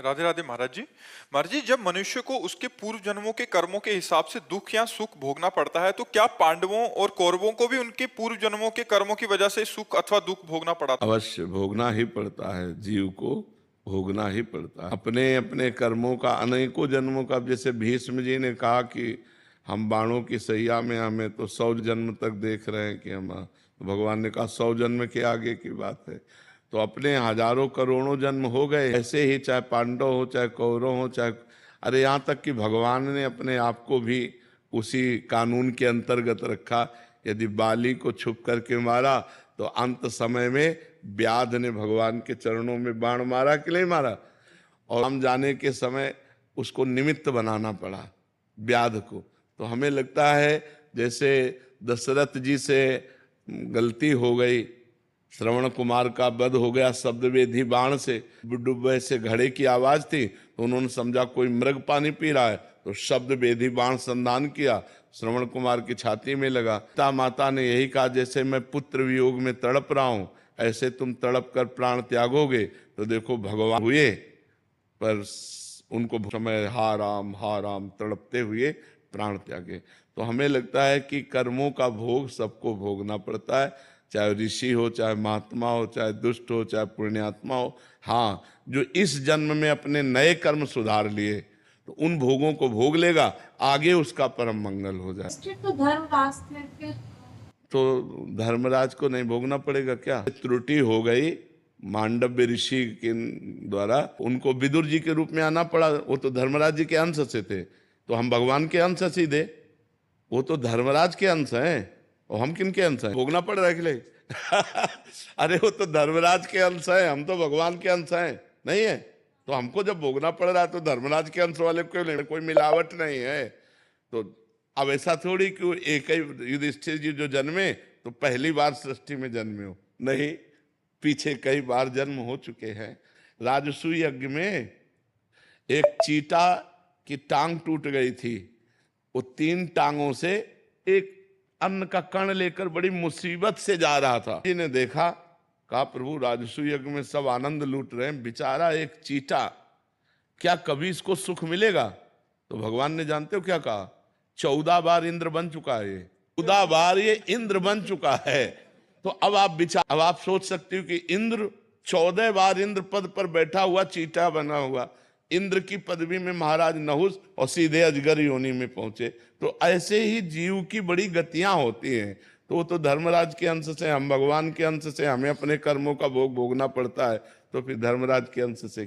राधे राधे महाराज जी। महाराज जी, जब मनुष्य को उसके पूर्व जन्मों के कर्मों के हिसाब से दुख या सुख भोगना पड़ता है, तो क्या पांडवों और कौरवों को भी उनके पूर्व जन्मों के कर्मों की वजह से सुख अथवा दुख भोगना पड़ा था? अवश्य भोगना ही पड़ता है, जीव को भोगना ही पड़ता है अपने अपने कर्मों का, अनेकों जन्मों का। जैसे भीष्म जी ने कहा कि हम बाणों की सैया में हमें तो 100 जन्म तक देख रहे हैं कि हम, तो भगवान ने कहा 100 जन्म के आगे की बात है। तो अपने हजारों करोड़ों जन्म हो गए ऐसे ही, चाहे पांडव हो चाहे कौरव हो चाहे, अरे यहाँ तक कि भगवान ने अपने आप को भी उसी कानून के अंतर्गत रखा। यदि बाली को छुप करके मारा तो अंत समय में व्याध ने भगवान के चरणों में बाण मारा कि नहीं मारा, और हम जाने के समय उसको निमित्त बनाना पड़ा व्याध को। तो हमें लगता है जैसे दशरथ जी से गलती हो गई, श्रवण कुमार का वध हो गया शब्द वेधी बाण से, बुड्डुब्बे से घड़े की आवाज थी तो उन्होंने समझा कोई मृग पानी पी रहा है, तो शब्द वेधी बाण संधान किया, श्रवण कुमार की छाती में लगा। पिता माता ने यही कहा, जैसे मैं पुत्र वियोग में तड़प रहा हूं ऐसे तुम तड़प कर प्राण त्यागोगे। तो देखो भगवान हुए, पर उनको समय हा राम तड़पते हुए प्राण त्यागे। तो हमें लगता है कि कर्मों का भोग सबको भोगना पड़ता है, चाहे ऋषि हो, चाहे महात्मा हो, चाहे दुष्ट हो, चाहे पुण्यात्मा हो। हाँ, जो इस जन्म में अपने नए कर्म सुधार लिए तो उन भोगों को भोग लेगा, आगे उसका परम मंगल हो जाए। तो धर्मराज थे फिर। तो धर्मराज को नहीं भोगना पड़ेगा क्या? त्रुटि हो गई मांडव्य ऋषि के द्वारा, उनको विदुर जी के रूप में आना पड़ा। वो तो धर्मराज जी के अंश से थे, तो हम भगवान के अंश सीधे, वो तो धर्मराज के अंश हैं और हम किन के अंश हैं? भोगना पड़ रहा है कि नहीं? अरे वो तो धर्मराज के अंश है, हम तो भगवान के अंश हैं, नहीं है? तो हमको जब भोगना पड़ रहा है तो धर्मराज के अंश वाले क्यों नहीं? कोई मिलावट नहीं है। तो अब ऐसा थोड़ी कि एक ही युधिष्ठिर जी जो जन्मे तो पहली बार सृष्टि में जन्मे हो, नहीं, पीछे कई बार जन्म हो चुके हैं। राजसूय यज्ञ में एक चीता की टांग टूट गई थी, वो 3 टांगों से एक अन्न का कण लेकर बड़ी मुसीबत से जा रहा था। जी ने देखा, कहा प्रभु राजसूय यज्ञ में सब आनंद लूट रहे हैं, बेचारा एक चीता, क्या कभी इसको सुख मिलेगा? तो भगवान ने जानते हो क्या कहा? 14 बार इंद्र बन चुका है, 14 बार ये इंद्र बन चुका है। तो अब आप सोच सकते हो कि इंद्र 14 बार इंद्र पद पर बैठा हुआ चीटा बना हुआ, इंद्र की पदवी में महाराज नहुस और सीधे अजगर योनि में पहुंचे। तो ऐसे ही जीव की बड़ी गतियां होती हैं। तो वो तो धर्मराज के अंश से, हम भगवान के अंश से, हमें अपने कर्मों का भोग भोगना पड़ता है, तो फिर धर्मराज के अंश से